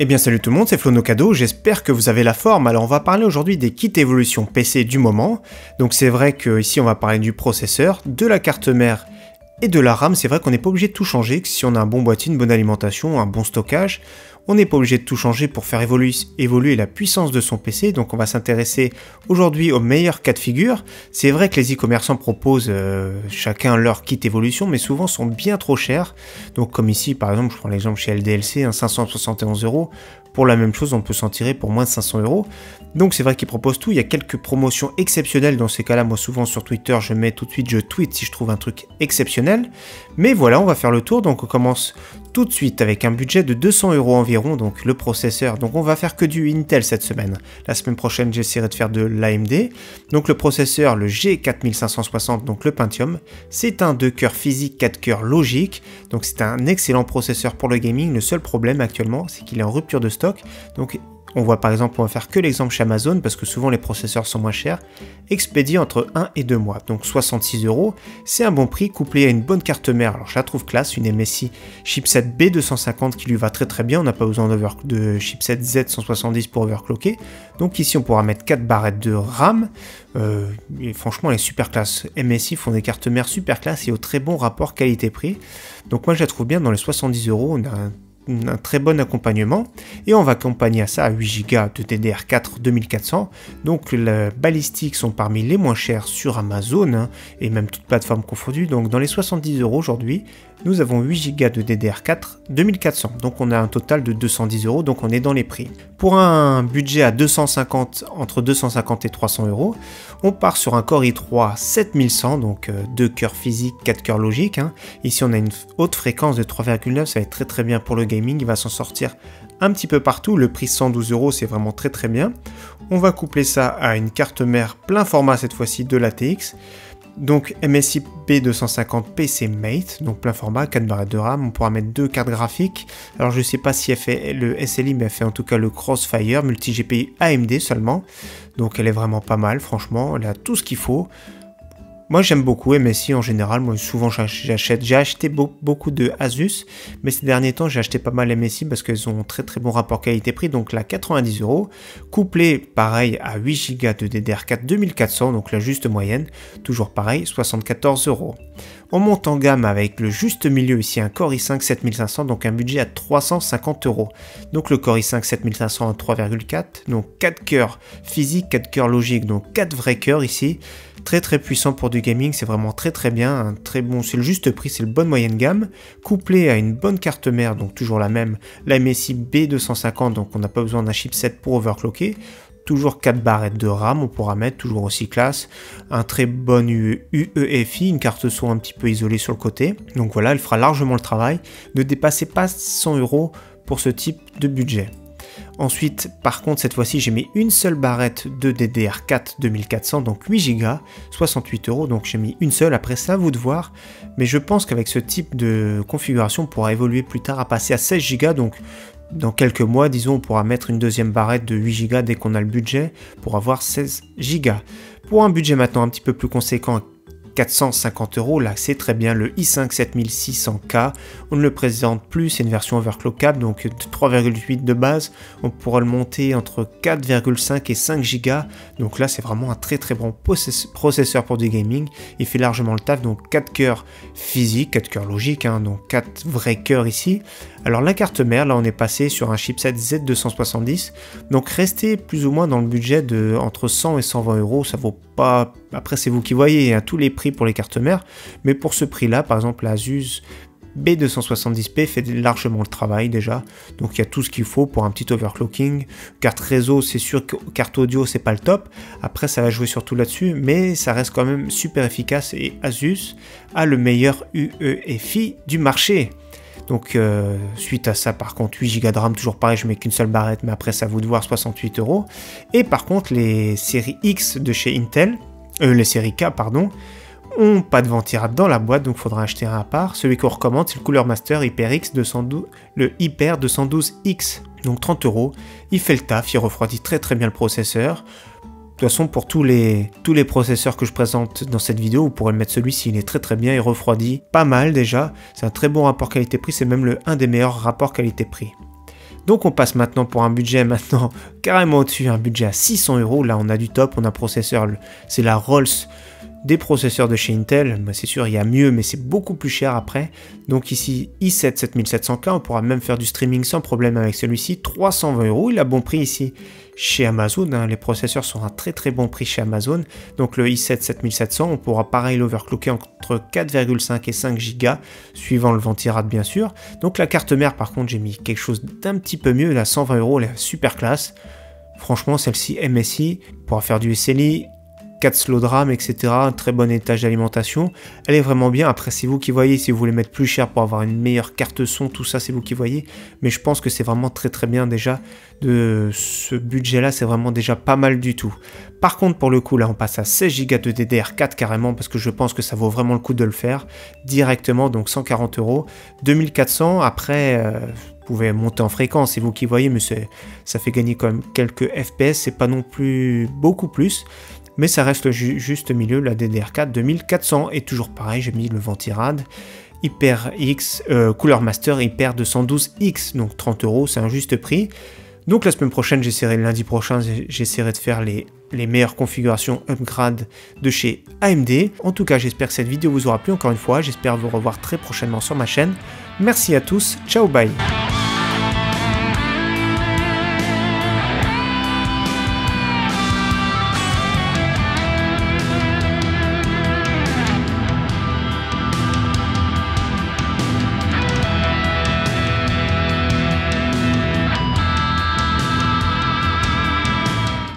Eh bien salut tout le monde, c'est Flo Nocado, j'espère que vous avez la forme. Alors on va parler aujourd'hui des kits évolution PC du moment. Donc c'est vrai qu'ici on va parler du processeur, de la carte mère et de la RAM. C'est vrai qu'on n'est pas obligé de tout changer, que si on a un bon boîtier, une bonne alimentation, un bon stockage, on n'est pas obligé de tout changer pour faire évoluer la puissance de son PC. Donc on va s'intéresser aujourd'hui aux meilleurs cas de figure. C'est vrai que les e-commerçants proposent chacun leur kit évolution, mais souvent sont bien trop chers. Donc comme ici par exemple, je prends l'exemple chez LDLC, 571 €. Pour la même chose, on peut s'en tirer pour moins de 500 €. Donc c'est vrai qu'ils proposent tout. Il y a quelques promotions exceptionnelles dans ces cas-là. Moi souvent sur Twitter, je mets tout de suite, je tweet si je trouve un truc exceptionnel. Mais voilà, on va faire le tour. Donc on commence tout de suite avec un budget de 200 € environ. Donc le processeur. Donc on va faire que du Intel cette semaine. La semaine prochaine, j'essaierai de faire de l'AMD. Donc le processeur, le G4560, donc le Pentium. C'est un 2 cœurs physique, 4 cœurs logique. Donc c'est un excellent processeur pour le gaming. Le seul problème actuellement, c'est qu'il est en rupture de stock. Donc on voit par exemple, on va faire que l'exemple chez Amazon parce que souvent les processeurs sont moins chers, expédiés entre 1 et 2 mois. Donc 66 €, c'est un bon prix couplé à une bonne carte mère. Alors je la trouve classe, une MSI chipset B250 qui lui va très très bien. On n'a pas besoin de chipset Z170 pour overclocker. Donc ici on pourra mettre 4 barrettes de RAM. Et franchement elle est super classe. MSI font des cartes mères super classe et au très bon rapport qualité-prix. Donc moi je la trouve bien dans les 70 €. On a un très bon accompagnement et on va accompagner à ça à 8 Go de DDR4 2400. Donc les balistiques sont parmi les moins chers sur Amazon hein, et même toutes plateformes confondues. Donc dans les 70 € aujourd'hui, nous avons 8 Go de DDR4 2400. Donc on a un total de 210 €, donc on est dans les prix. Pour un budget à 250, entre 250 et 300 €, on part sur un Core i3 7100, donc 2 cœurs physiques, 4 cœurs logiques. Hein. Ici on a une haute fréquence de 3,9, ça va être très très bien pour le gaming, il va s'en sortir un petit peu partout. Le prix 112 €, c'est vraiment très très bien. On va coupler ça à une carte mère plein format cette fois-ci de l'ATX. Donc MSI B250 PC Mate, donc plein format, 4 barrettes de RAM, on pourra mettre 2 cartes graphiques. Alors je sais pas si elle fait le SLI, mais elle fait en tout cas le Crossfire, multi-GPU AMD seulement. Donc elle est vraiment pas mal, franchement, elle a tout ce qu'il faut. Moi j'aime beaucoup MSI en général, moi souvent j'achète, j'ai acheté beaucoup de Asus, mais ces derniers temps j'ai acheté pas mal MSI parce qu'elles ont très très bon rapport qualité-prix, donc là 90 €, couplé pareil à 8 Go de DDR4 2400, donc la juste moyenne, toujours pareil, 74 €. On monte en gamme avec le juste milieu ici, un Core i5 7500, donc un budget à 350 €. Donc le Core i5 7500 à 3,4, donc 4 cœurs physiques, 4 cœurs logiques, donc 4 vrais cœurs ici. Très très puissant pour du gaming, c'est vraiment très très bien, un très bon, c'est le juste prix, c'est le bonne moyenne gamme, couplé à une bonne carte mère, donc toujours la même, la MSI B250, donc on n'a pas besoin d'un chipset pour overclocker. Toujours 4 barrettes de RAM, on pourra mettre, toujours aussi classe, un très bon UEFI, une carte son un petit peu isolée sur le côté. Donc voilà, elle fera largement le travail. Ne dépassez pas 100 € pour ce type de budget. Ensuite, par contre, cette fois-ci, j'ai mis une seule barrette de DDR4 2400, donc 8 Go, 68 €, donc j'ai mis une seule, après ça, à vous de voir. Mais je pense qu'avec ce type de configuration, on pourra évoluer plus tard à passer à 16 Go, donc dans quelques mois, disons, on pourra mettre une deuxième barrette de 8 Go dès qu'on a le budget pour avoir 16 Go. Pour un budget maintenant un petit peu plus conséquent, 450 €, là c'est très bien, le i5 7600K, on ne le présente plus, c'est une version overclockable, donc 3,8 de base, on pourra le monter entre 4,5 et 5 Go, donc là c'est vraiment un très très bon processeur pour du gaming, il fait largement le taf, donc 4 cœurs physiques, 4 cœurs logiques, hein, donc 4 vrais cœurs ici. Alors la carte mère, là on est passé sur un chipset Z270, donc restez plus ou moins dans le budget de entre 100 et 120 €, ça vaut pas, après c'est vous qui voyez, hein, tous les prix pour les cartes mères, mais pour ce prix là, par exemple la Asus B270P fait largement le travail déjà, donc il y a tout ce qu'il faut pour un petit overclocking. Carte réseau, c'est sûr que carte audio c'est pas le top, après ça va jouer surtout là-dessus, mais ça reste quand même super efficace et Asus a le meilleur UEFI du marché. Donc suite à ça, par contre, 8 Go de RAM, toujours pareil, je mets qu'une seule barrette, mais après ça vous de voir 68 €. Et par contre, les séries X de chez Intel, les séries K, pardon, ont pas de ventilate dans la boîte, donc il faudra acheter un à part. Celui qu'on recommande, c'est le Cooler Master HyperX 212, le Hyper 212X, donc 30 €. Il fait le taf, il refroidit très très bien le processeur. De toute façon, pour tous les processeurs que je présente dans cette vidéo, vous pourrez mettre celui-ci, il est très très bien, il refroidit pas mal déjà. C'est un très bon rapport qualité-prix, c'est même un des meilleurs rapports qualité-prix. Donc on passe maintenant pour un budget maintenant carrément au-dessus, un budget à 600 €. Là on a du top, on a un processeur, c'est la Rolls des processeurs de chez Intel. Bah, c'est sûr il y a mieux mais c'est beaucoup plus cher après. Donc ici i7 7700K, on pourra même faire du streaming sans problème avec celui-ci, 320 €. Il a bon prix ici chez Amazon, hein. Les processeurs sont à un très très bon prix chez Amazon. Donc le i7 7700, on pourra pareil l'overclocker entre 4,5 et 5 Go suivant le ventirad bien sûr. Donc la carte mère par contre j'ai mis quelque chose d'un petit peu mieux, là 120 €, elle est super classe. Franchement celle-ci MSI, pourra faire du SLI, 4 slots de RAM, etc. Un très bon étage d'alimentation. Elle est vraiment bien. Après, c'est vous qui voyez. Si vous voulez mettre plus cher pour avoir une meilleure carte son, tout ça, c'est vous qui voyez. Mais je pense que c'est vraiment très très bien déjà. De ce budget-là, c'est vraiment déjà pas mal du tout. Par contre, pour le coup, là, on passe à 16 Go de DDR4 carrément parce que je pense que ça vaut vraiment le coup de le faire directement. Donc 140 €. 2400. Après... vous pouvez monter en fréquence, c'est vous qui voyez, mais ça fait gagner quand même quelques FPS, c'est pas non plus beaucoup plus, mais ça reste juste milieu, la DDR4 2400, et toujours pareil, j'ai mis le ventirad, HyperX, Cooler Master Hyper 212X, donc 30 €, c'est un juste prix. Donc la semaine prochaine, lundi prochain, j'essaierai de faire les meilleures configurations upgrade de chez AMD. En tout cas, j'espère que cette vidéo vous aura plu encore une fois, j'espère vous revoir très prochainement sur ma chaîne. Merci à tous, ciao bye.